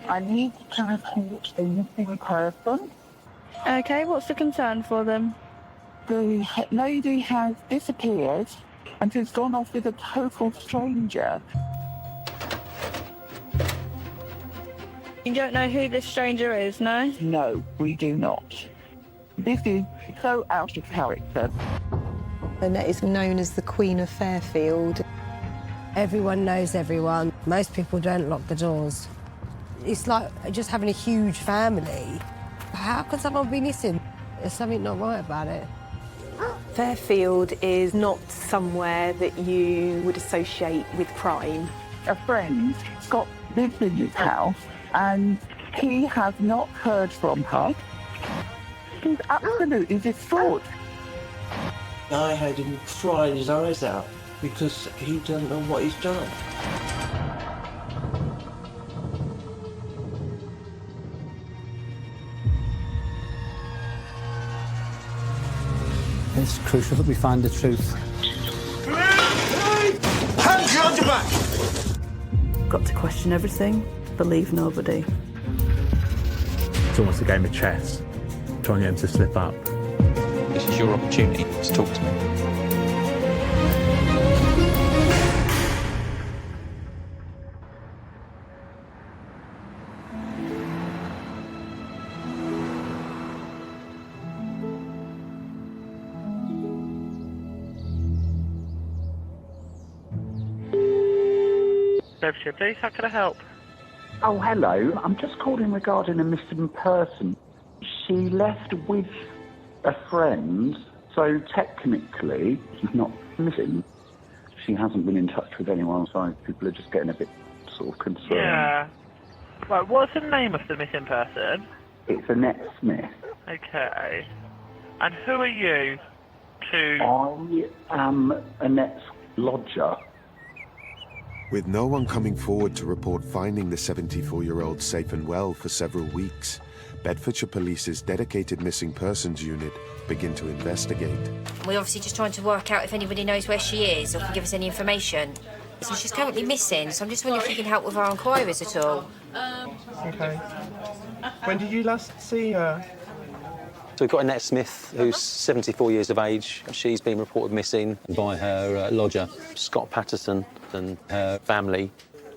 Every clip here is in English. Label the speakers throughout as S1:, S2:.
S1: I need to report a missing person.
S2: Okay, what's the concern for them?
S1: The lady has disappeared and has gone off with a total stranger.
S2: You don't know who this stranger is, no?
S1: No, we do not. This is so out of character.
S3: Annette is known as the Queen of Fairfield.
S4: Everyone knows everyone. Most people don't lock the doors. It's like just having a huge family. How could someone be missing? There's something not right about it.
S3: Fairfield is not somewhere that you would associate with crime.
S1: A friend, Scott, lives in his house and he has not heard from her. He's absolutely distraught.
S5: I had him crying his eyes out because he doesn't know what he's done.
S6: It's crucial that we find the truth.
S5: Hands behind your back!
S7: Got to question everything, believe nobody.
S8: It's almost a game of chess, trying to get him to slip up.
S9: This is your opportunity to talk to me.
S10: Please, how can I help?
S1: Oh, hello. I'm just calling regarding a missing person. She left with a friend, so technically she's not missing. She hasn't been in touch with anyone, so people are just getting a bit sort of concerned.
S10: Yeah. Right, what's the name of the missing person?
S1: It's Annette Smith.
S10: Okay. And who are you to...
S1: I am Annette's lodger.
S11: With no one coming forward to report finding the 74-year-old safe and well for several weeks, Bedfordshire Police's dedicated missing persons unit begin to investigate.
S12: We're obviously just trying to work out if anybody knows where she is or can give us any information. So she's currently missing, so I'm just wondering if you can help with our inquiries at all.
S13: Okay. When did you last see her?
S9: So we've got Annette Smith, who's 74 years of age. She's been reported missing by her lodger, Scott Patterson, and her family.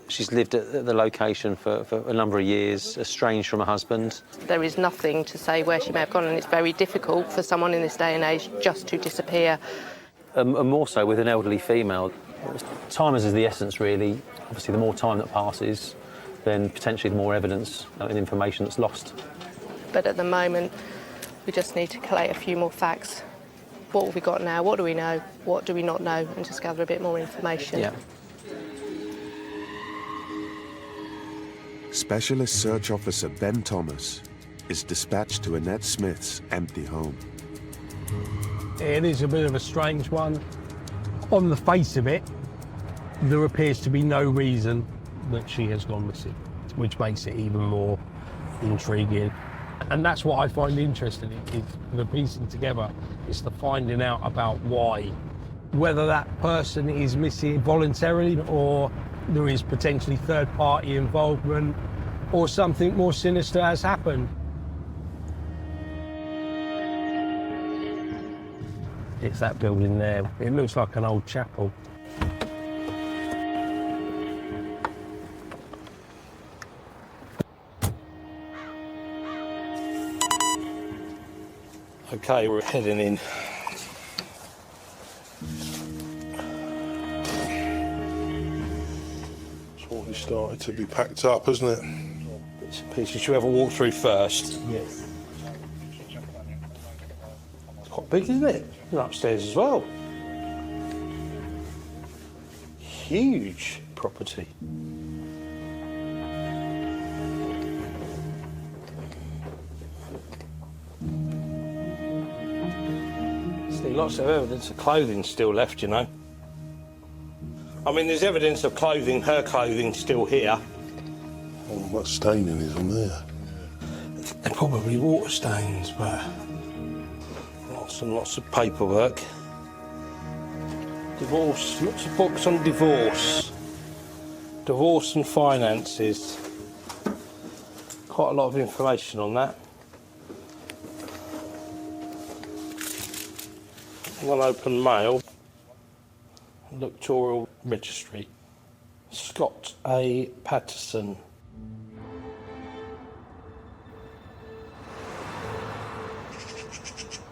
S9: She's lived at the location for a number of years, estranged from her husband.
S14: There is nothing to say where she may have gone, and it's very difficult for someone in this day and age just to disappear.
S9: And more so with an elderly female. Time is the essence, really. Obviously, the more time that passes, then potentially the more evidence and information that's lost.
S14: But at the moment, we just need to collate a few more facts. What have we got now? What do we know? What do we not know? And just gather a bit more information.
S9: Yeah.
S11: Specialist Search Officer Ben Thomas is dispatched to Annette Smith's empty home.
S15: It is a bit of a strange one. On the face of it, there appears to be no reason that she has gone missing, which makes it even more intriguing. And that's what I find interesting, is the piecing together. It's the finding out about why. Whether that person is missing voluntarily or there is potentially third-party involvement or something more sinister has happened. It's that building there. It looks like an old chapel.
S13: Okay, we're heading in.
S16: It's already started to be packed up, hasn't it?
S13: Bits and pieces. Should we have a walk through first?
S15: Yes.
S13: It's quite big, isn't it? And upstairs as well. Huge property. See, lots of evidence of clothing still left, you know. I mean, there's evidence of clothing, her clothing, still here.
S16: Oh, what staining is on there?
S13: They're probably water stains, but lots and lots of paperwork. Divorce, lots of books on divorce. Divorce and finances. quite a lot of information on that. One open mail, electoral registry. Scott A. Patterson.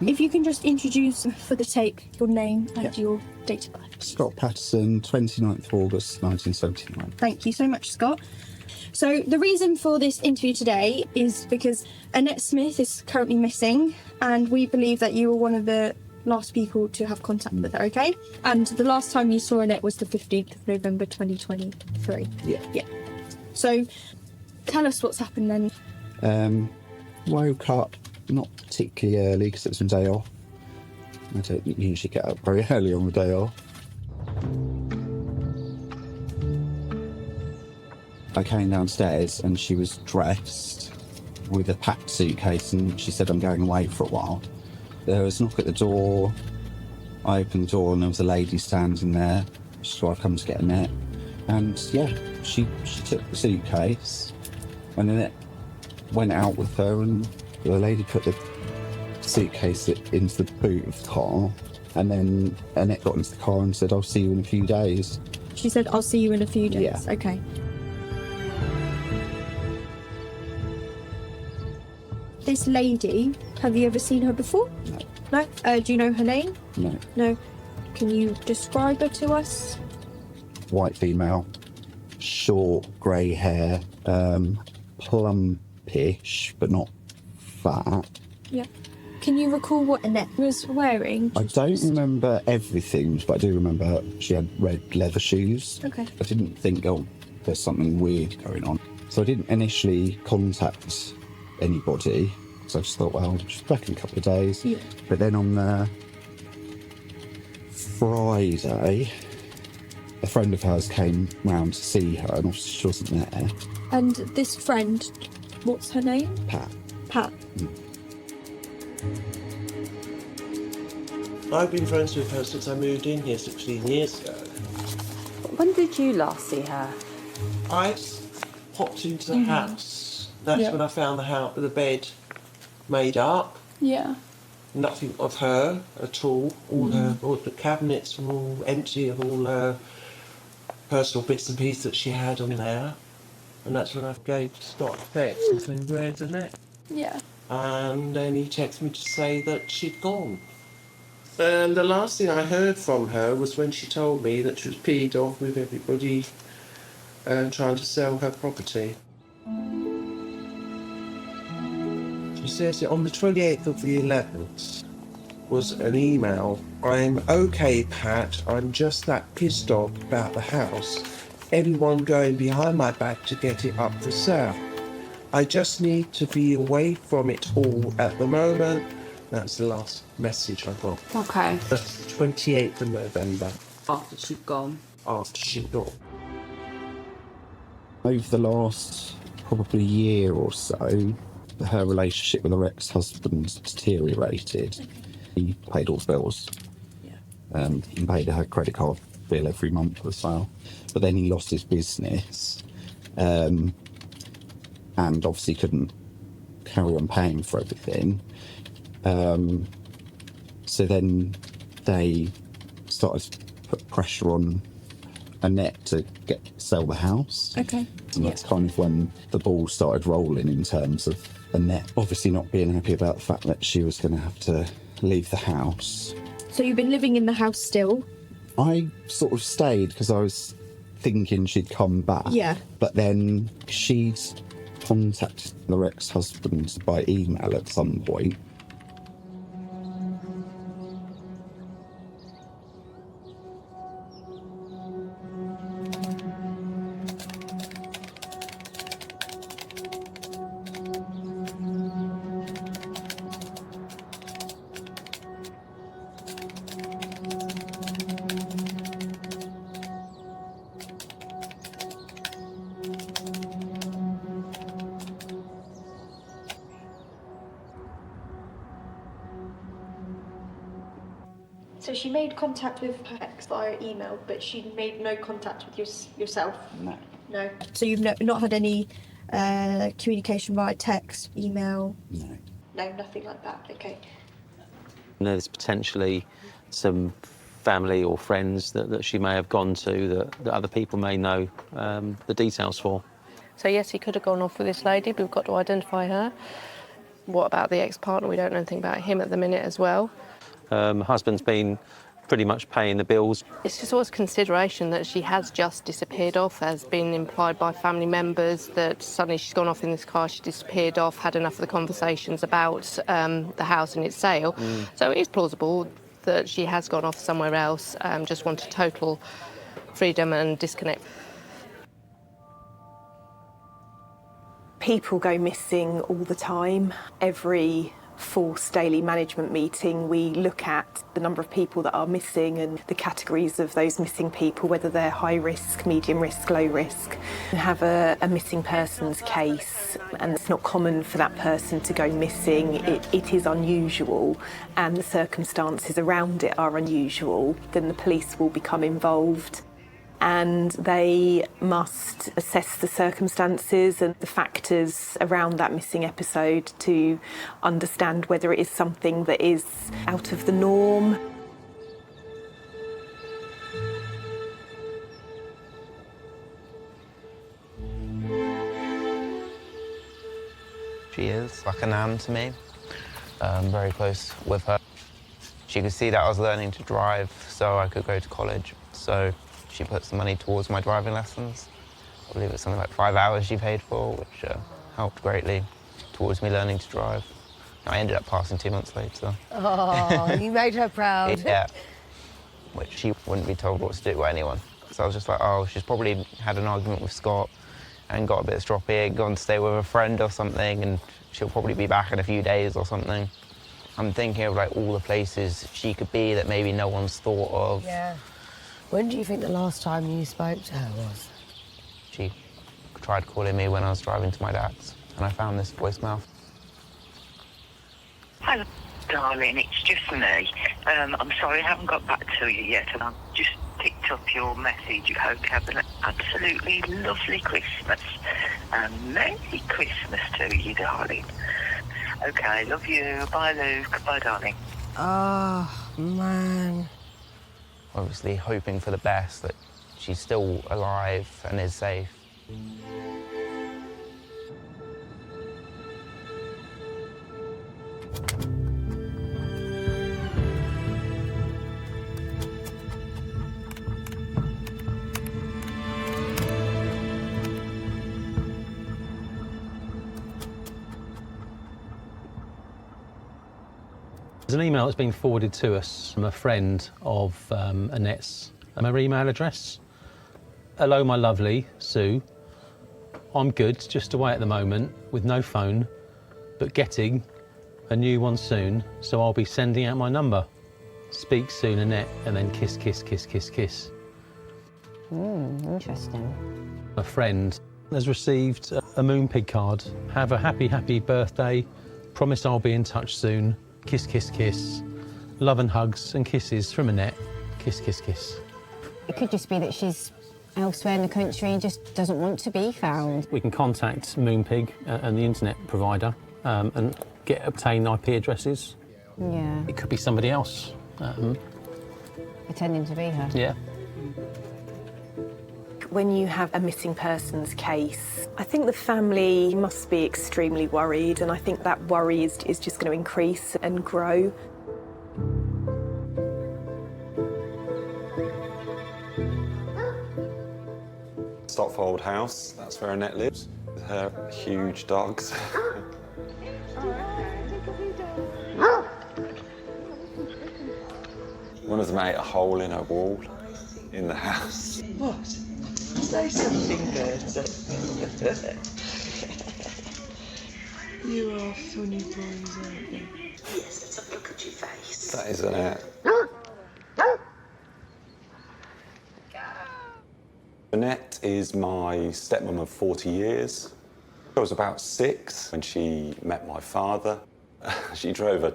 S17: If you can just introduce for the tape your name and your date of birth.
S6: Scott Patterson, 29th of August 1979.
S17: Thank you so much, Scott. So the reason for this interview today is because Annette Smith is currently missing, and we believe that you were one of the last people to have contact with her, okay? And the last time you saw Annette was the 15th of November 2023. Yeah. So tell us what's happened then.
S6: Woke up not particularly early because it was my day off. I don't usually get up very early on the day off. I came downstairs and she was dressed with a packed suitcase and she said, I'm going away for a while. There was a knock at the door. I opened the door and there was a lady standing there. So I've come to get Annette. And yeah, she took the suitcase and Annette went out with her and the lady put the suitcase into the boot of the car, and then Annette got into the car and said, I'll see you in a few days.
S17: She said, I'll see you in a few days.
S6: Yeah.
S17: Okay. This lady, have you ever seen her before? No. No? Do you know her name?
S6: No.
S17: No. Can you describe her to us?
S6: White female, short grey hair, plumpish, but not fat.
S17: Yeah. Can you recall what Annette was wearing?
S6: I don't remember everything, but I do remember she had red leather shoes.
S17: Okay.
S6: I didn't think, oh, there's something weird going on. So I didn't initially contact anybody, because I just thought, well, she's back in a couple of days.
S17: Yeah.
S6: But then on Friday, a friend of hers came round to see her, and obviously she wasn't there.
S17: And this friend, what's her name?
S6: Pat.
S17: Pat.
S5: I've been friends with her since I moved in here 16 years ago.
S18: When did you last see her?
S5: I popped into the house. That's when I found the house with the bed made up.
S17: Yeah.
S5: Nothing of her at all. All the cabinets were all empty of all her personal bits and pieces that she had on there. And that's when I gave Scott a text and said, where's Annette?
S17: Yeah.
S5: And then he texted me to say that she'd gone. And the last thing I heard from her was when she told me that she was peed off with everybody trying to sell her property. She says that on the 28th of the 11th was an email. I'm okay, Pat. I'm just that pissed off about the house. Everyone going behind my back to get it up for sale. I just need to be away from it all at the moment. That's the last message I got.
S18: Okay.
S5: That's the 28th of November.
S18: After she'd gone?
S5: After she'd gone.
S6: Over the last probably year or so, her relationship with her ex-husband deteriorated. He paid all the bills. He paid her credit card bill every month as well. But then he lost his business. And obviously couldn't carry on paying for everything. So then they started to put pressure on Annette to sell the house.
S17: Okay.
S6: And that's kind of when the ball started rolling in terms of Annette obviously not being happy about the fact that she was going to have to leave the house.
S17: So you've been living in the house still?
S6: I sort of stayed because I was thinking she'd come back.
S17: Yeah.
S6: But then she'd contacted her ex-husband by email at some point.
S17: So she made contact with her ex via email, but she made no contact with yourself?
S6: No.
S17: No. So you've not had any communication via text, email?
S6: No.
S17: No, nothing like that. Okay.
S9: There's potentially some family or friends that she may have gone to that other people may know the details for.
S14: So yes, he could have gone off with this lady, but we've got to identify her. What about the ex-partner? We don't know anything about him at the minute as well.
S9: Husband's been pretty much paying the bills.
S14: It's just always consideration that she has just disappeared off, as been implied by family members, that suddenly she's gone off in this car, she disappeared off, had enough of the conversations about the house and its sale. So it is plausible that she has gone off somewhere else, just wanted total freedom and disconnect.
S3: People go missing all the time. Every forced daily management meeting, we look at the number of people that are missing and the categories of those missing people, whether they're high risk, medium risk, low risk. We have a missing persons case, and it's not common for that person to go missing. It is unusual, and the circumstances around it are unusual. Then the police will become involved, and they must assess the circumstances and the factors around that missing episode to understand whether it is something that is out of the norm.
S19: She is like a nan to me. Very close with her. She could see that I was learning to drive so I could go to college. So she put some money towards my driving lessons. I believe it's something like 5 hours she paid for, which helped greatly towards me learning to drive. I ended up passing 2 months later.
S4: Oh, you made her proud.
S19: Yeah, which she wouldn't be told what to do by anyone. So I was just like, oh, she's probably had an argument with Scott and got a bit stroppy, gone to stay with a friend or something, and she'll probably be back in a few days or something. I'm thinking of like all the places she could be that maybe no one's thought of.
S4: Yeah. When do you think the last time you spoke to her was?
S19: She tried calling me when I was driving to my dad's, and I found this voicemail.
S20: Hello, darling, it's just me. I'm sorry I haven't got back to you yet, and I've just picked up your message. I hope you have an absolutely lovely Christmas. And Merry Christmas to you, darling. Okay, love you. Bye, Luke. Bye, darling.
S4: Oh, man.
S19: Obviously hoping for the best, that she's still alive and is safe.
S9: There's an email that's been forwarded to us from a friend of Annette's. Her email address. Hello, my lovely Sue. I'm good, just away at the moment with no phone, but getting a new one soon, so I'll be sending out my number. Speak soon, Annette, and then kiss, kiss, kiss, kiss, kiss.
S4: Interesting.
S9: A friend has received a Moonpig card. Have a happy, happy birthday. Promise I'll be in touch soon. Kiss, kiss, kiss. Love and hugs and kisses from Annette. Kiss, kiss, kiss.
S21: It could just be that she's elsewhere in the country and just doesn't want to be found.
S9: We can contact Moonpig and the internet provider and obtain IP addresses.
S21: Yeah.
S9: It could be somebody else.
S21: Pretending to be her.
S9: Yeah.
S3: When you have a missing persons case, I think the family must be extremely worried, and I think that worry is just going to increase and grow.
S22: Stopfold House, that's where Annette lives, with her huge dogs. One of them ate a hole in her wall in the house.
S23: What? Say something good. You are funny boys, aren't you? Yes, let's look at your face.
S22: That is Annette. Annette is my stepmom of 40 years. I was about 6 when she met my father. She drove a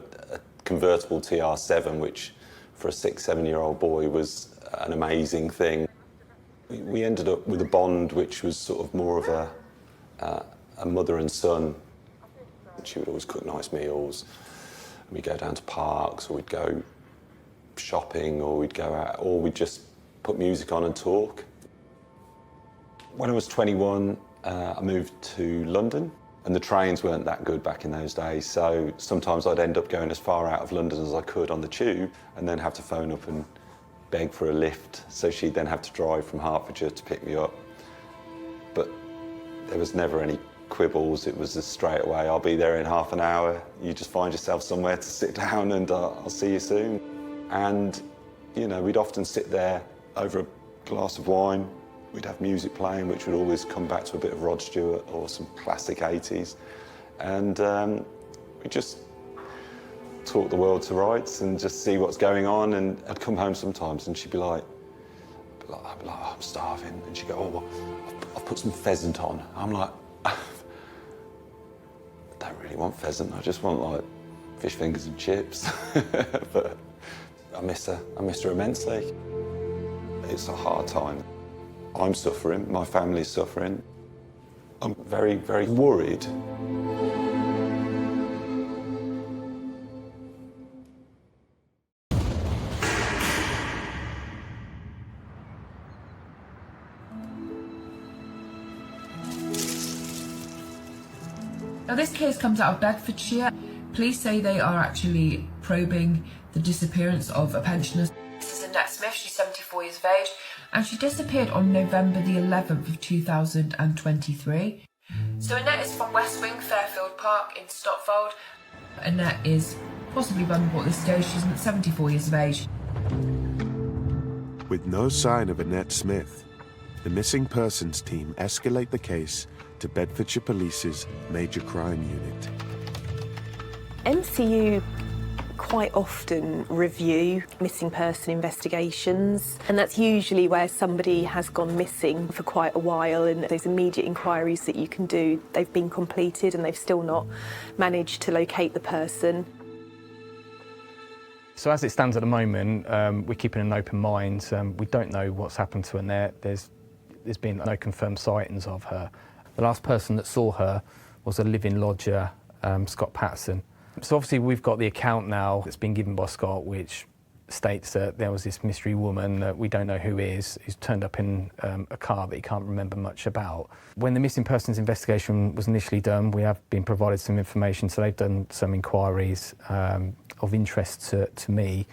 S22: convertible TR7, which for a 6-7-year-old boy was an amazing thing. We ended up with a bond which was sort of more of a mother and son. She would always cook nice meals. We'd go down to parks, or we'd go shopping, or we'd go out, or we'd just put music on and talk. When I was 21, I moved to London, and the trains weren't that good back in those days, so sometimes I'd end up going as far out of London as I could on the tube, and then have to phone up and beg for a lift, so she'd then have to drive from Hertfordshire to pick me up. But there was never any quibbles. It was just straight away, I'll be there in half an hour. You just find yourself somewhere to sit down, and I'll see you soon. And, you know, we'd often sit there over a glass of wine. We'd have music playing, which would always come back to a bit of Rod Stewart or some classic 80s. And we'd just talk the world to rights and just see what's going on. And I'd come home sometimes and she'd be like, I'd be like, oh, I'm starving. And she'd go, oh, well, I've put some pheasant on. I'm like, I don't really want pheasant. I just want like fish fingers and chips. But I miss her immensely. It's a hard time. I'm suffering, my family's suffering. I'm very, very worried.
S2: Now this case comes out of Bedfordshire. Police say they are actually probing the disappearance of a pensioner. This is Annette Smith, she's 74 years of age, and she disappeared on November the 11th of 2023. So Annette is from West Wing, Fairfield Park in Stotfold. Annette is possibly vulnerable at this stage, she's 74 years of age.
S11: With no sign of Annette Smith, the missing persons team escalate the case to Bedfordshire Police's Major Crime Unit.
S3: MCU quite often review missing person investigations, and that's usually where somebody has gone missing for quite a while and those immediate inquiries that you can do, they've been completed and they've still not managed to locate the person.
S7: So as it stands at the moment, we're keeping an open mind. We don't know what's happened to Annette. There's been no confirmed sightings of her. The last person that saw her was a living lodger, Scott Patterson. So obviously we've got the account now that's been given by Scott, which states that there was this mystery woman that we don't know who is, who's turned up in a car that he can't remember much about. When the missing persons investigation was initially done, we have been provided some information, so they've done some inquiries. Of interest to me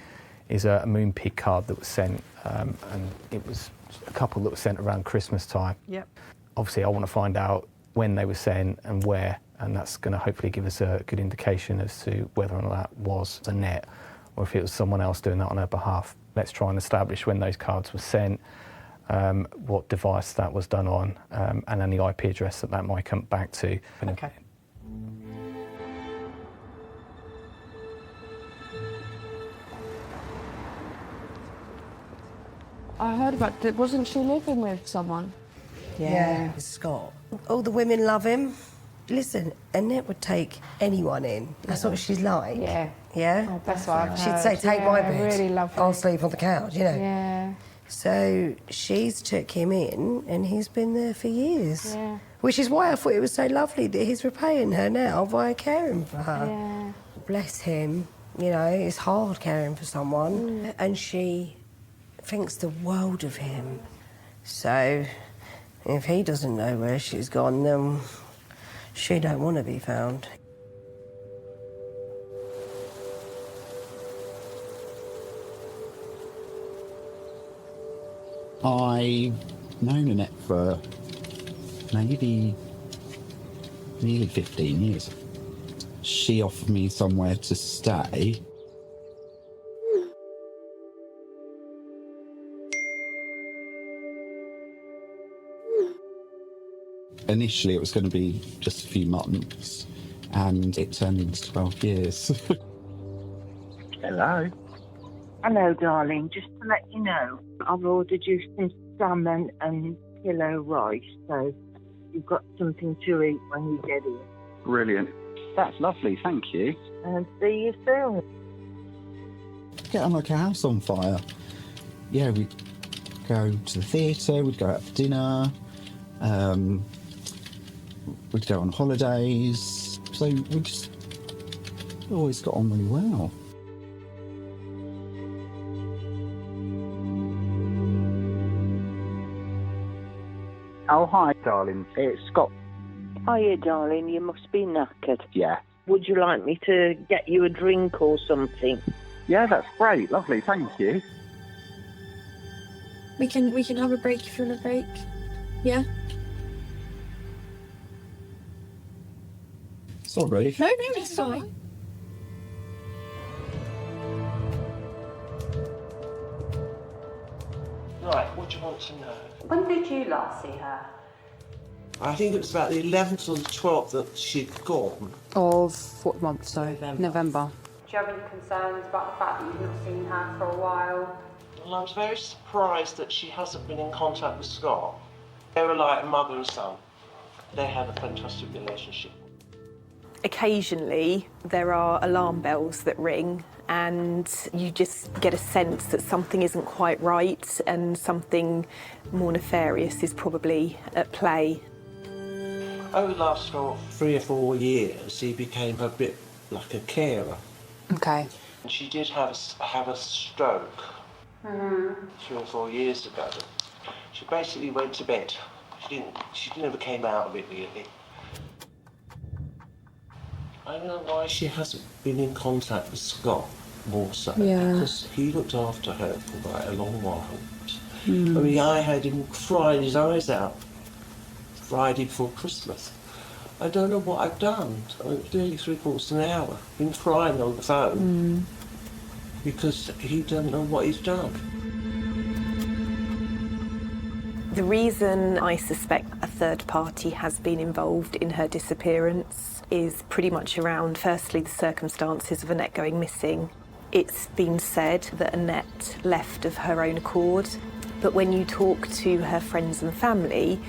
S7: is a Moonpig card that was sent, and it was a couple that was sent around Christmas time.
S3: Yep.
S7: Obviously I want to find out when they were sent and where, and that's going to hopefully give us a good indication as to whether or not that was Annette or if it was someone else doing that on her behalf. Let's try and establish when those cards were sent, what device that was done on, and any IP address that might come back to.
S3: Okay.
S18: I heard about it. Wasn't she living with someone?
S4: Yeah, Scott. All the women love him. Listen, Annette would take anyone in. That's what she's like.
S18: Yeah.
S4: Yeah?
S18: Oh, that's what I've
S4: She'd
S18: heard.
S4: say, take my
S18: Yeah,
S4: bed.
S18: really love
S4: I'll
S18: her.
S4: sleep on the couch, you know.
S18: Yeah.
S4: So she's took him in and he's been there for years.
S18: Yeah.
S4: Which is why I thought it was so lovely that he's repaying her now by caring for her.
S18: Yeah.
S4: Bless him. You know, it's hard caring for someone. And she thinks the world of him. So if he doesn't know where she's gone, then she don't want to be found.
S6: I've known Annette for maybe nearly 15 years. She offered me somewhere to stay. Initially it was going to be just a few months, and it turned into 12 years.
S1: Hello.
S8: Hello, darling. Just to let you know, I've ordered you some salmon and pillow rice, so you've got something to eat when you get here.
S1: Brilliant. That's lovely, thank you.
S8: And see you soon.
S6: Get on like a house on fire. Yeah, we'd go to the theatre, we'd go out for dinner. we'd go on holidays. So we just always got on really well.
S1: Oh, hi, darling. It's Scott.
S8: Hiya, darling. You must be knackered.
S1: Yeah.
S8: Would you like me to get you a drink or something?
S1: Yeah, that's great. Lovely. Thank you.
S17: We can have a break if you want a break. Yeah?
S6: Sorry.
S17: No, it's fine.
S5: Right, what do you want to know?
S10: When did you last see her?
S5: I think it was about the 11th or the 12th that she'd gone.
S18: Of what month, sorry? November.
S10: Do you have any concerns about the fact that you've not seen her for a while?
S5: Well, I was very surprised that she hasn't been in contact with Scott. They were like mother and son. They had a fantastic relationship.
S3: Occasionally, there are alarm bells that ring and you just get a sense that something isn't quite right and something more nefarious is probably at play.
S5: Over the last 3 or 4 years, he became a bit like a carer.
S18: Okay.
S5: And she did have a stroke 3 or 4 years ago. She basically went to bed. She never came out of it really. I don't know why she hasn't been in contact with Scott more so.
S18: Yeah.
S5: Because he looked after her for quite a long while. I
S18: Mm.
S5: mean, I had him crying his eyes out Friday before Christmas. I don't know what I've done. I mean, nearly 3/4 of an hour. Been crying on the phone because he doesn't know what he's done.
S3: The reason I suspect a third party has been involved in her disappearance is pretty much around, firstly, the circumstances of Annette going missing. It's been said that Annette left of her own accord, but when you talk to her friends and family,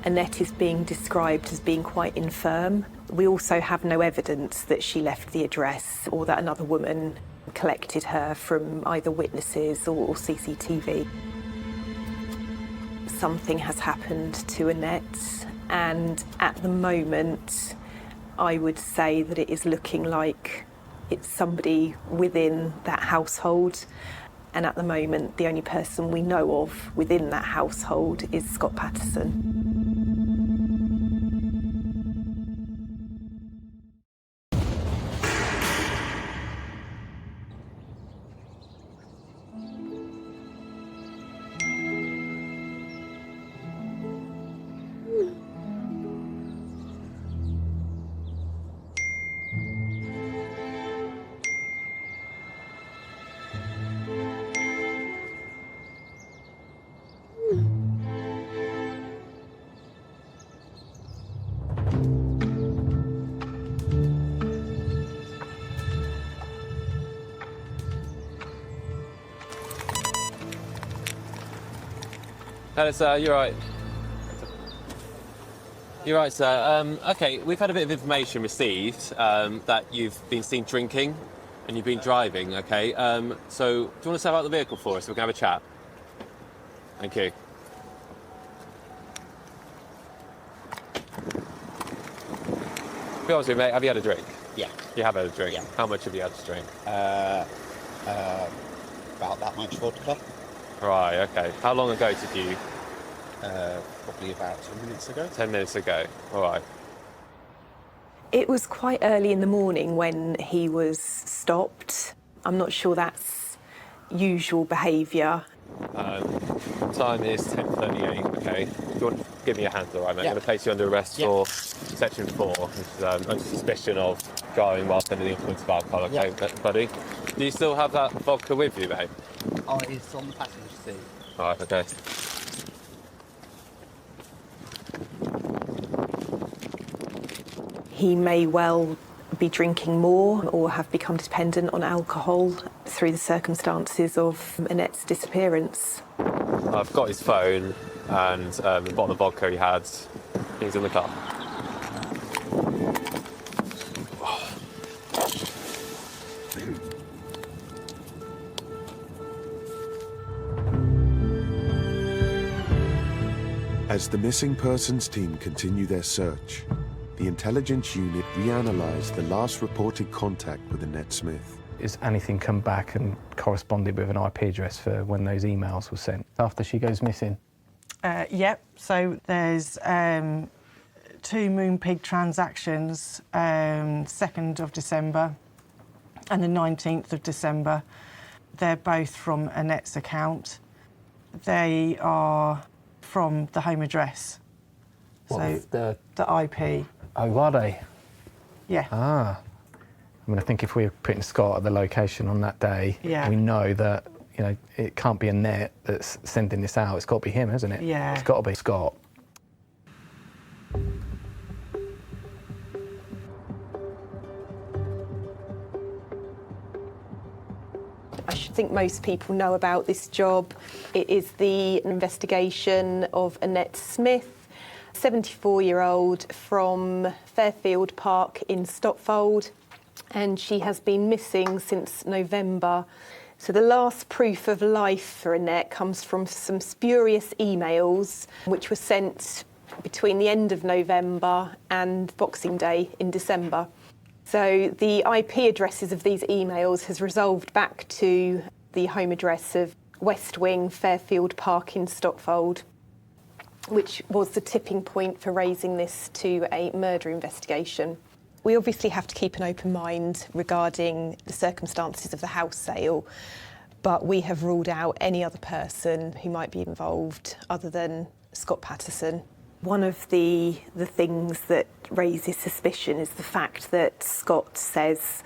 S3: Annette is being described as being quite infirm. We also have no evidence that she left the address or that another woman collected her from either witnesses or CCTV. Something has happened to Annette, and at the moment, I would say that it is looking like it's somebody within that household. And at the moment, the only person we know of within that household is Scott Patterson.
S9: Hello, sir. You're right. You're right, sir. Okay, we've had a bit of information received that you've been seen drinking and you've been driving. Okay. So, do you want to step out the vehicle for us so we can have a chat? Thank you. Be honest with you, mate. Have you had a drink?
S6: Yeah.
S9: You have had a drink.
S6: Yeah.
S9: How much have you had to drink?
S6: About that much vodka.
S9: Right. Okay. How long ago did you?
S6: Probably about 10 minutes ago.
S9: 10 minutes ago. All right.
S3: It was quite early in the morning when he was stopped. I'm not sure that's usual behaviour.
S9: Time is 10:38. Okay. Do you want to give me a hand, all right, mate?
S6: Yeah.
S9: I'm going to place you under arrest for Section 4, which is under suspicion of driving whilst under the influence of alcohol. Okay, buddy. Do you still have that vodka with you, mate?
S6: Oh, it's on the passenger seat.
S9: All right. Okay.
S3: He may well be drinking more or have become dependent on alcohol through the circumstances of Annette's disappearance.
S9: I've got his phone and the bottle of vodka he had. He's in the car.
S11: As the missing persons team continue their search, the intelligence unit reanalyzed the last reported contact with Annette Smith.
S7: Has anything come back and corresponded with an IP address for when those emails were sent after she goes missing?
S12: Yep, so there's 2 Moonpig transactions, 2nd of December and the 19th of December. They're both from Annette's account. They are from the home address.
S7: What,
S12: so the IP.
S7: Oh, are they?
S12: Yeah.
S7: Ah. I mean, I think if we're putting Scott at the location on that day,
S12: Yeah.
S7: we know that, you know, it can't be Annette that's sending this out. It's got to be him, hasn't it?
S12: Yeah.
S7: It's got to be Scott.
S3: I should think most people know about this job. It is the investigation of Annette Smith, 74-year-old from Fairfield Park in Stotfold, and she has been missing since November. So the last proof of life for Annette comes from some spurious emails which were sent between the end of November and Boxing Day in December. So the IP addresses of these emails has resolved back to the home address of West Wing, Fairfield Park in Stotfold, which was the tipping point for raising this to a murder investigation. We obviously have to keep an open mind regarding the circumstances of the house sale, but we have ruled out any other person who might be involved other than Scott Patterson. One of the things that raises suspicion is the fact that Scott says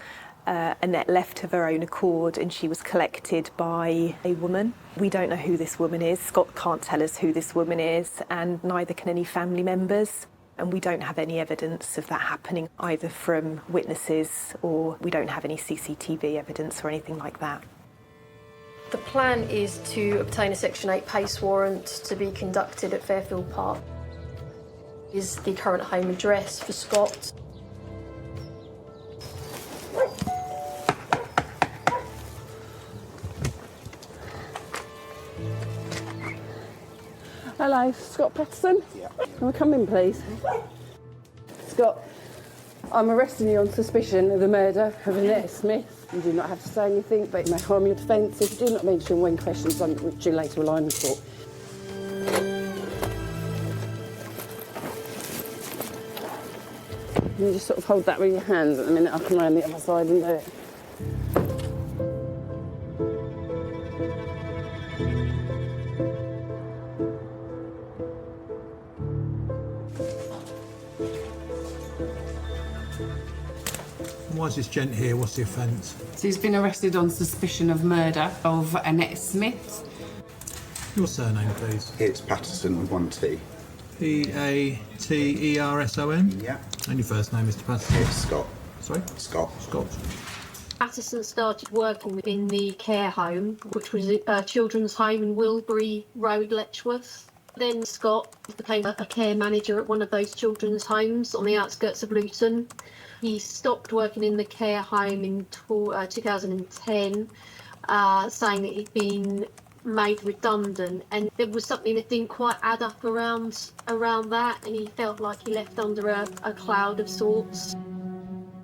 S3: Annette left of her own accord and she was collected by a woman. We don't know who this woman is. Scott can't tell us who this woman is, and neither can any family members. And we don't have any evidence of that happening, either from witnesses or we don't have any CCTV evidence or anything like that.
S15: The plan is to obtain a Section 8 PACE warrant to be conducted at Fairfield Park. Is the current home address for Scott.
S18: Hello, Scott Patterson. Yeah. Can I come in, please? Scott, I'm arresting you on suspicion of the murder of Annette Smith. You do not have to say anything, but it may harm your defence if you do not mention when questions on which you later rely in court. You just sort of hold that with your hands at the minute. I come around the other side and do it.
S16: Why is this gent here? What's the offence?
S24: So he's been arrested on suspicion of murder of Annette Smith.
S16: Your surname, please.
S6: It's Patterson with 1 T.
S16: P-A-T-E-R-S-O-N?
S6: Yeah.
S16: And your first name, Mr. Patterson?
S6: It's Scott.
S16: Sorry?
S6: Scott.
S16: Scott.
S15: Patterson started working within the care home, which was a children's home in Wilbury Road, Letchworth. Then Scott became a care manager at one of those children's homes on the outskirts of Luton. He stopped working in the care home in 2010, saying that he'd been made redundant, and there was something that didn't quite add up around that, and he felt like he left under a cloud of sorts.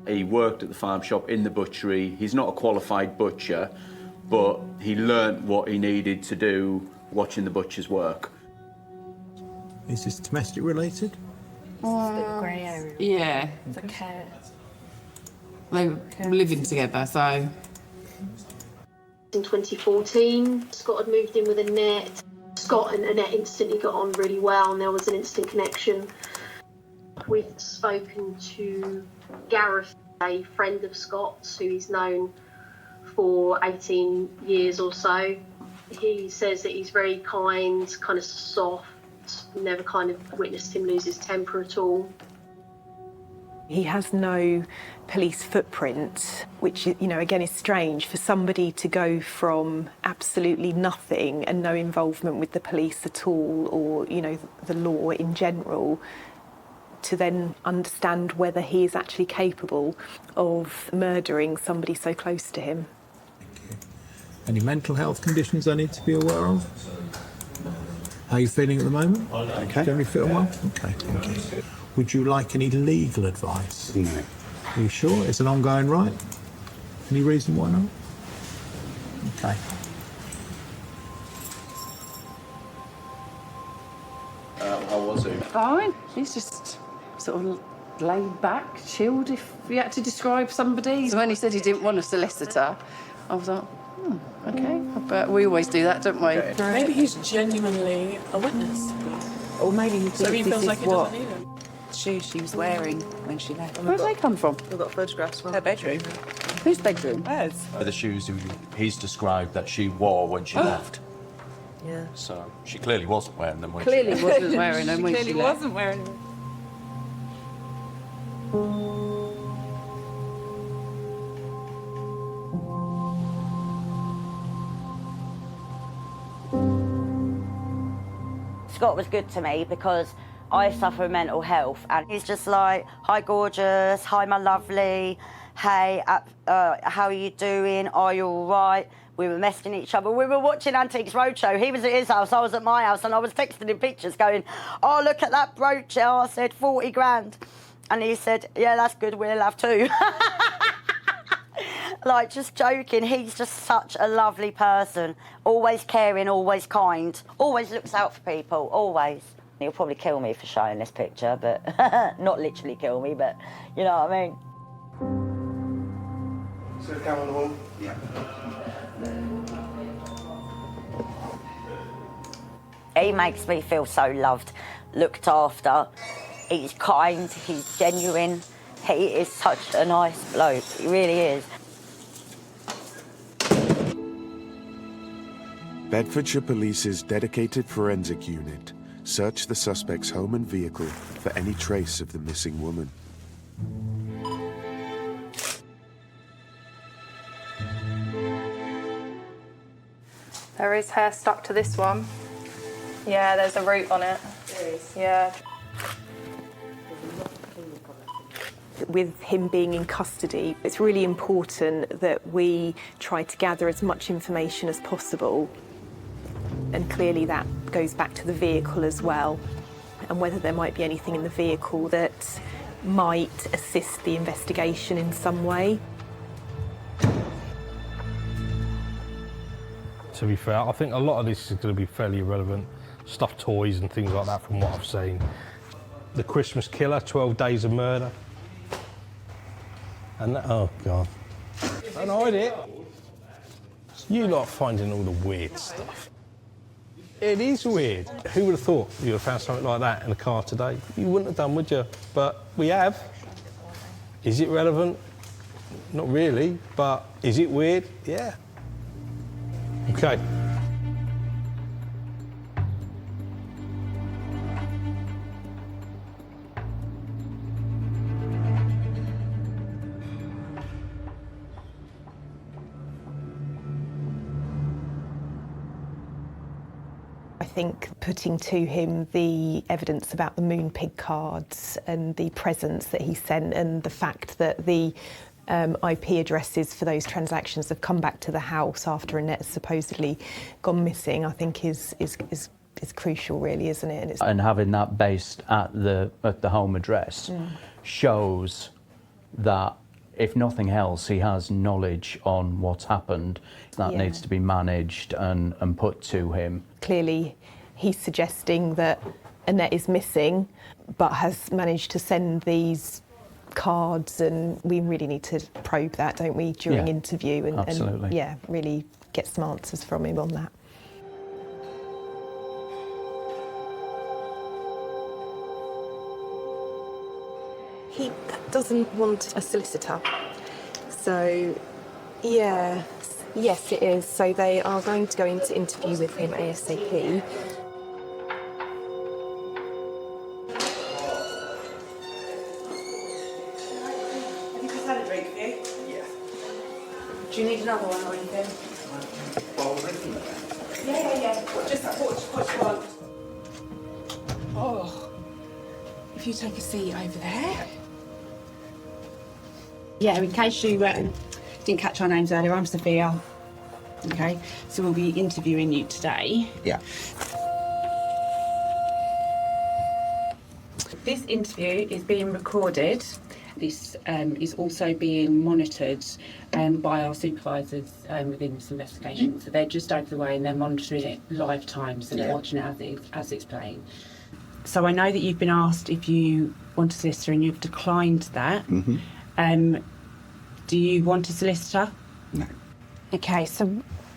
S25: He worked at the farm shop in the butchery. He's not a qualified butcher, but he learnt what he needed to do watching the butchers work.
S16: Is this domestic related?
S21: Grey area.
S24: Yeah.
S21: The care.
S24: They were living together, so.
S15: In 2014, Scott had moved in with Annette. Scott and Annette instantly got on really well, and there was an instant connection. We've spoken to Gareth, a friend of Scott's, who he's known for 18 years or so. He says that he's very kind, kind of soft, never kind of witnessed him lose his temper at all.
S3: He has no police footprint, which, you know, again is strange for somebody to go from absolutely nothing and no involvement with the police at all, or, you know, the law in general, to then understand whether he is actually capable of murdering somebody so close to him.
S16: Any mental health conditions I need to be aware of? How are you feeling at the moment?
S6: Okay.
S16: Generally feeling well? Okay, thank you. Would you like any legal advice?
S6: No.
S16: Are you sure? It's an ongoing right? Any reason why not? Okay.
S25: How was he?
S18: Fine. He's just sort of laid back, chilled, if you had to describe somebody. So when he said he didn't want a solicitor, I was like, okay. But we always do that, don't we?
S13: Maybe he's genuinely a witness.
S14: Or maybe he
S13: So he
S14: thinks
S13: feels
S14: this
S13: like
S14: is
S13: he
S14: what
S13: doesn't need him.
S14: shoes she was wearing when she left.
S18: Where do they come from?
S13: We've got photographs from
S14: Her bedroom.
S18: Whose bedroom?
S14: Hers.
S19: The shoes he's described that she wore when she left.
S13: Yeah.
S19: So she clearly wasn't wearing them when
S18: Clearly
S19: she
S18: wasn't wearing them when she
S14: Clearly
S18: left.
S14: wasn't wearing them.
S20: Scott was good to me because I suffer with mental health, and he's just like, hi gorgeous, hi my lovely, hey, how are you doing, are you all right? We were messaging each other. We were watching Antiques Roadshow. He was at his house, I was at my house, and I was texting him pictures going, oh, look at that brooch. I said, 40 grand. And he said, yeah, that's good, we'll have two. Like, just joking. He's just such a lovely person. Always caring, always kind. Always looks out for people, always. He'll probably kill me for showing this picture, but not literally kill me, but you know what I mean.
S5: Sit down on the wall. Yeah.
S20: He makes me feel so loved, looked after. He's kind, he's genuine. He is such a nice bloke, he really is.
S11: Bedfordshire Police's dedicated forensic unit searched the suspect's home and vehicle for any trace of the missing woman.
S10: There is hair stuck to this one. Yeah, there's a root on it. There is? Yeah.
S3: With him being in custody, it's really important that we try to gather as much information as possible. And clearly that goes back to the vehicle as well, and whether there might be anything in the vehicle that might assist the investigation in some way.
S23: To be fair, I think a lot of this is going to be fairly irrelevant. Stuffed toys and things like that from what I've seen. The Christmas Killer, 12 Days of Murder. And that, oh God. And I did it. You lot finding all the weird stuff. It is weird. Who would have thought you'd have found something like that in a car today? You wouldn't have done, would you? But we have. Is it relevant? Not really, but is it weird? Yeah. Okay.
S3: I think putting to him the evidence about the Moonpig cards and the presents that he sent, and the fact that the IP addresses for those transactions have come back to the house after Annette's supposedly gone missing, I think is crucial, really, isn't it?
S26: And having that based at the home address shows that, if nothing else, he has knowledge on what's happened that needs to be managed and put to him.
S3: Clearly, he's suggesting that Annette is missing, but has managed to send these cards, and we really need to probe that, don't we, during interview and really get some answers from him on that. He doesn't want a solicitor. So, yes, it is. So they are going to go into interview with him ASAP.
S14: Do you need another one or anything? Yeah. Just what you want. Oh, if you take a seat over there. Yeah, in case you didn't catch our names earlier, I'm Sophia. Okay, so we'll be interviewing you today.
S6: Yeah.
S24: This interview is being recorded. This is also being monitored by our supervisors within this investigation. So they're just over the way and they're monitoring it live time, so they're watching it as it's playing. So I know that you've been asked if you want a solicitor and you've declined that. Do you want a solicitor?
S6: No.
S24: Okay, so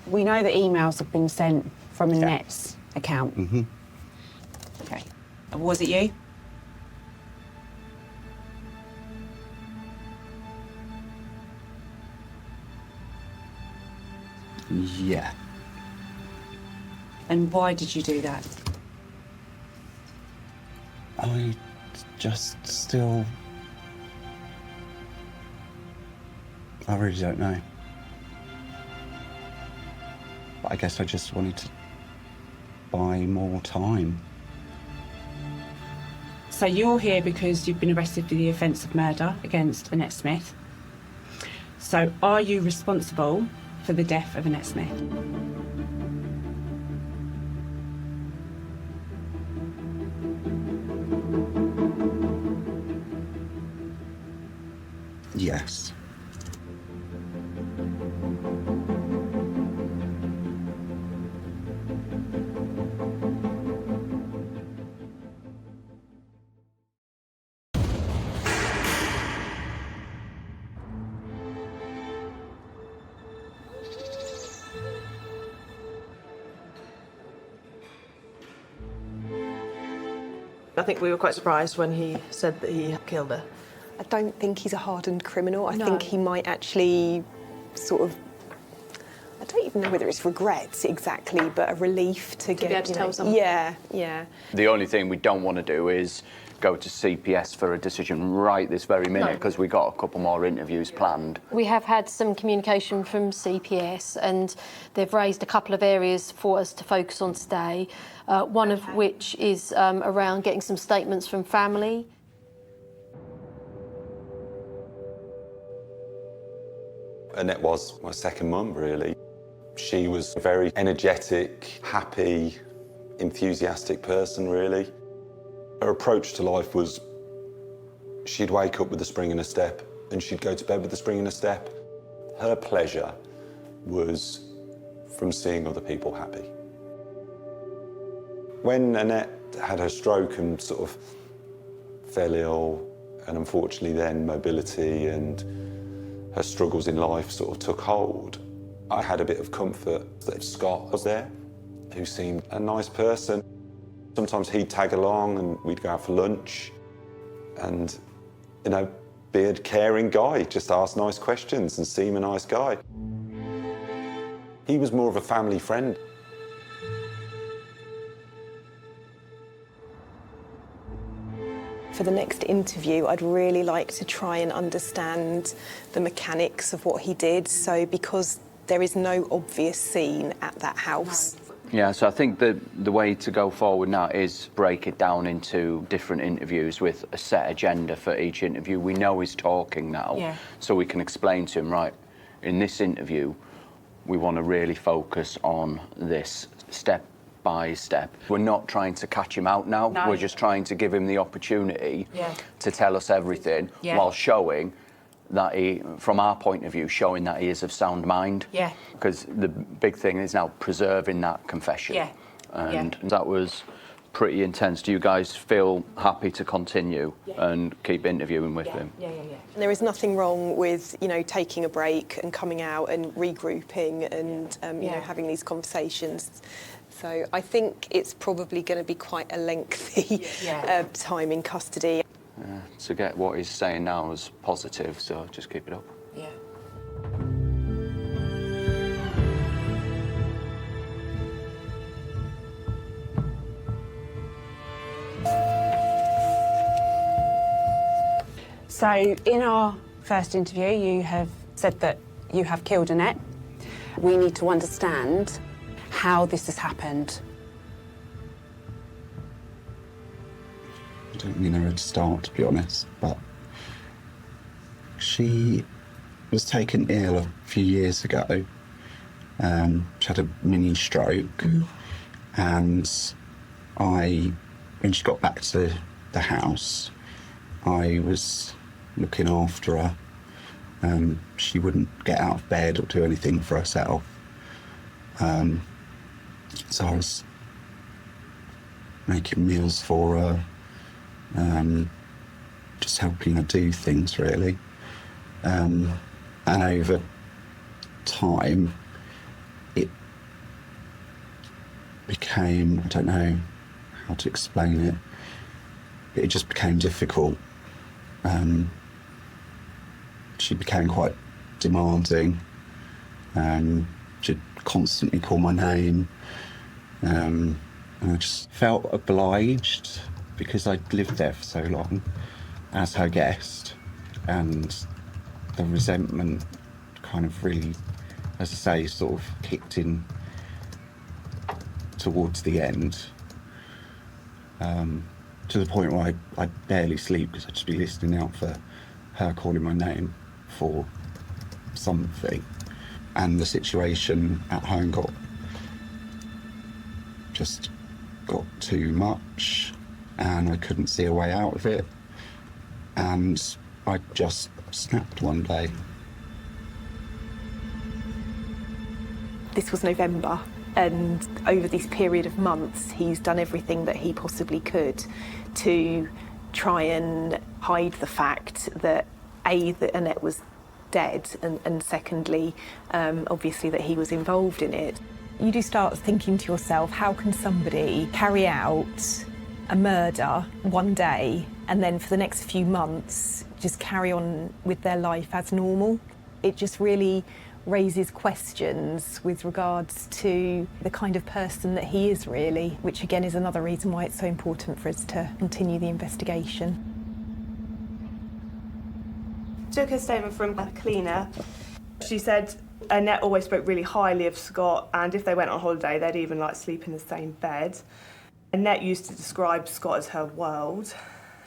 S24: we know that emails have been sent from Annette's account. Okay. Was it you?
S6: Yeah.
S24: And why did you do that?
S6: I just still... I really don't know. But I guess I just wanted to buy more time.
S24: So you're here because you've been arrested for the offence of murder against Annette Smith. So are you responsible for the death of Annette Smith?
S6: Yes.
S13: I think we were quite surprised when he said that he killed her.
S3: I don't think he's a hardened criminal. I
S13: No.
S3: think he might actually sort of, I don't even know whether it's regrets exactly, but a relief to get...
S13: be able to
S3: you
S13: tell
S3: know,
S13: someone.
S3: Yeah, yeah.
S25: The only thing we don't want to do is go to CPS for a decision right this very minute, because we got a couple more interviews planned.
S15: We have had some communication from CPS and they've raised a couple of areas for us to focus on today, one of which is around getting some statements from family.
S1: Annette was my second mum, really. She was a very energetic, happy, enthusiastic person, really. Her approach to life was she'd wake up with a spring in her step and she'd go to bed with a spring in her step. Her pleasure was from seeing other people happy. When Annette had her stroke and sort of fell ill, and unfortunately then mobility and her struggles in life sort of took hold, I had a bit of comfort that Scott was there, who seemed a nice person. Sometimes he'd tag along and we'd go out for lunch and, you know, be a caring guy, just ask nice questions and seem a nice guy. He was more of a family friend.
S3: For the next interview, I'd really like to try and understand the mechanics of what he did. So because there is no obvious scene at that house.
S26: Yeah, so I think the way to go forward now is break it down into different interviews with a set agenda for each interview. We know he's talking now, so we can explain to him, right, in this interview, we want to really focus on this step by step. We're not trying to catch him out now.
S24: No.
S26: We're just trying to give him the opportunity
S24: Yeah.
S26: to tell us everything while showing that he, from our point of view, showing that he is of sound mind.
S24: Yeah.
S26: Because the big thing is now preserving that confession.
S24: Yeah.
S26: And that was pretty intense. Do you guys feel happy to continue and keep interviewing with him?
S24: Yeah.
S3: And there is nothing wrong with, you know, taking a break and coming out and regrouping and, you know, having these conversations. So I think it's probably going to be quite a lengthy time in custody.
S26: To get what he's saying now as positive, so just keep it up.
S24: Yeah. So in our first interview, you have said that you have killed Annette. We need to understand how this has happened.
S6: I don't really know where to start, to be honest, but she was taken ill a few years ago. She had a mini stroke, and when she got back to the house. I was looking after her. She wouldn't get out of bed or do anything for herself. So I was making meals for her, just helping her do things, really. And over time, it became, I don't know how to explain it, but it just became difficult. She became quite demanding. She'd constantly call my name. And I just felt obliged because I'd lived there for so long as her guest, and the resentment kind of really, as I say, sort of kicked in towards the end, to the point where I'd barely sleep because I'd just be listening out for her calling my name for something. And the situation at home got too much, and I couldn't see a way out of it, and I just snapped one day.
S3: This was November, and over this period of months he's done everything that he possibly could to try and hide the fact that that Annette was dead, and secondly, obviously, that he was involved in it. You do start thinking to yourself, how can somebody carry out a murder one day and then for the next few months just carry on with their life as normal? It just really raises questions with regards to the kind of person that he is, really, which again is another reason why it's so important for us to continue the investigation.
S13: Took a statement from a cleaner. She said Annette always spoke really highly of Scott, and if they went on holiday, they'd even sleep in the same bed. Annette used to describe Scott as her world.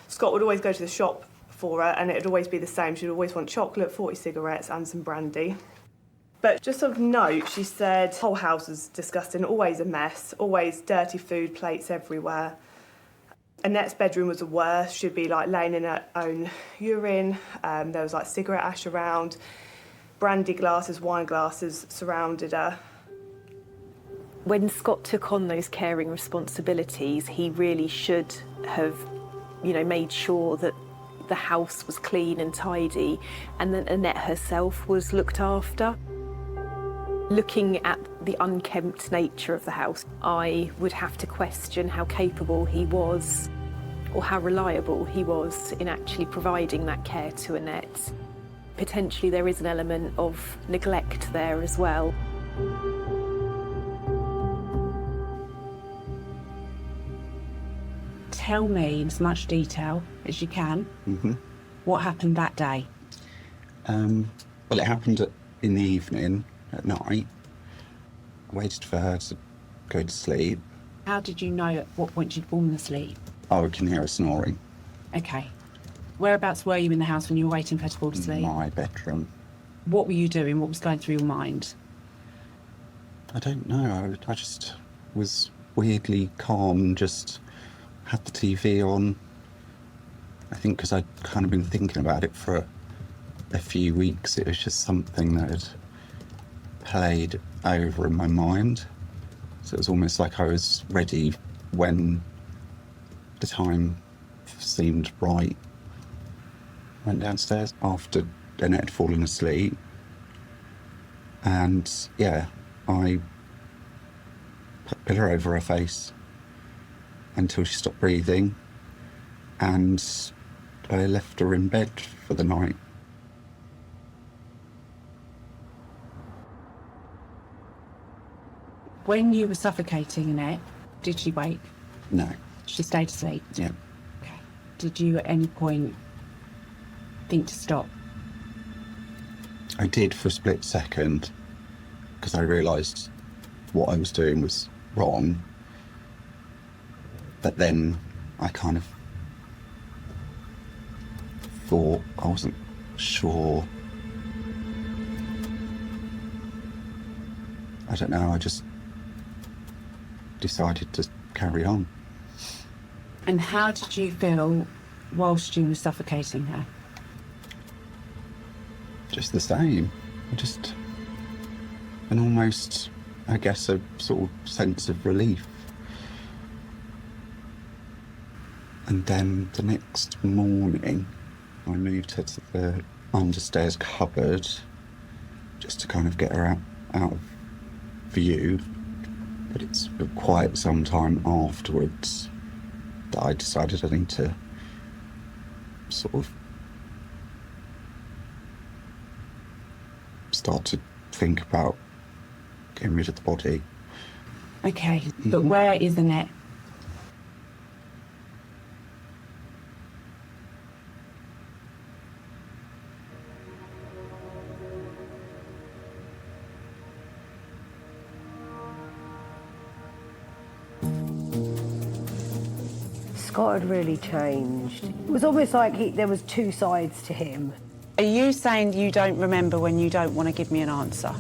S13: Scott would always go to the shop for her, and it'd always be the same. She'd always want chocolate, 40 cigarettes, and some brandy. But just of note, she said the whole house was disgusting, always a mess, always dirty food, plates everywhere. Annette's bedroom was the worst. She'd be laying in her own urine. There was cigarette ash around. Brandy glasses, wine glasses surrounded her.
S3: When Scott took on those caring responsibilities, he really should have, made sure that the house was clean and tidy, and that Annette herself was looked after. Looking at the unkempt nature of the house, I would have to question how capable he was, or how reliable he was in actually providing that care to Annette. Potentially there is an element of neglect there as well.
S24: Tell me in as much detail as you can what happened that day.
S6: Well, it happened in the evening, at night. I waited for her to go to sleep.
S24: How did you know at what point she'd fallen asleep?
S6: Oh, I can hear her snoring.
S24: Okay. Whereabouts were you in the house when you were waiting for her to fall asleep?
S6: My bedroom.
S24: What were you doing? What was going through your mind?
S6: I don't know. I just was weirdly calm, just had the TV on. I think because I'd kind of been thinking about it for a few weeks. It was just something that had played over in my mind. So it was almost like I was ready when the time seemed right. Went downstairs after Annette had fallen asleep, and I put a pillow over her face until she stopped breathing, and I left her in bed for the night.
S24: When you were suffocating Annette, did she wake?
S6: No.
S24: She stayed asleep?
S6: Yeah.
S24: Okay. Did you at any point think to stop?
S6: I did for a split second, because I realised what I was doing was wrong. But then I kind of thought, I wasn't sure. I don't know, I just decided to carry on.
S24: And how did you feel whilst you were suffocating her?
S6: Just the same. And almost, I guess, a sort of sense of relief. And then the next morning, I moved her to the understairs cupboard just to kind of get her out of view. But it's quite some time afterwards that I decided I need to sort of start to think about getting rid of the body.
S24: Okay, but where is Annette?
S2: Scott had really changed. It was almost like there was two sides to him.
S12: Are you saying you don't remember when you don't want to give me an answer?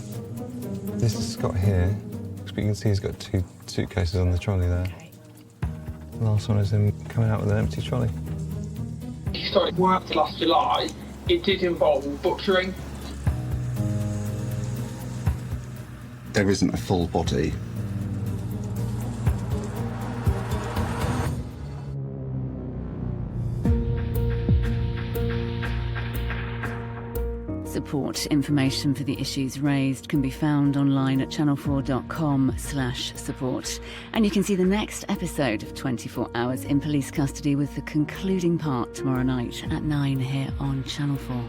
S4: This is Scott here. As you can see, he's got 2 suitcases on the trolley there.
S12: Okay.
S4: The last one is him coming out with an empty trolley.
S8: He started work last July. It did involve butchering.
S6: There isn't a full body.
S9: Support information for the issues raised can be found online at channel4.com/support. And you can see the next episode of 24 Hours in Police Custody with the concluding part tomorrow night at 9 here on Channel 4.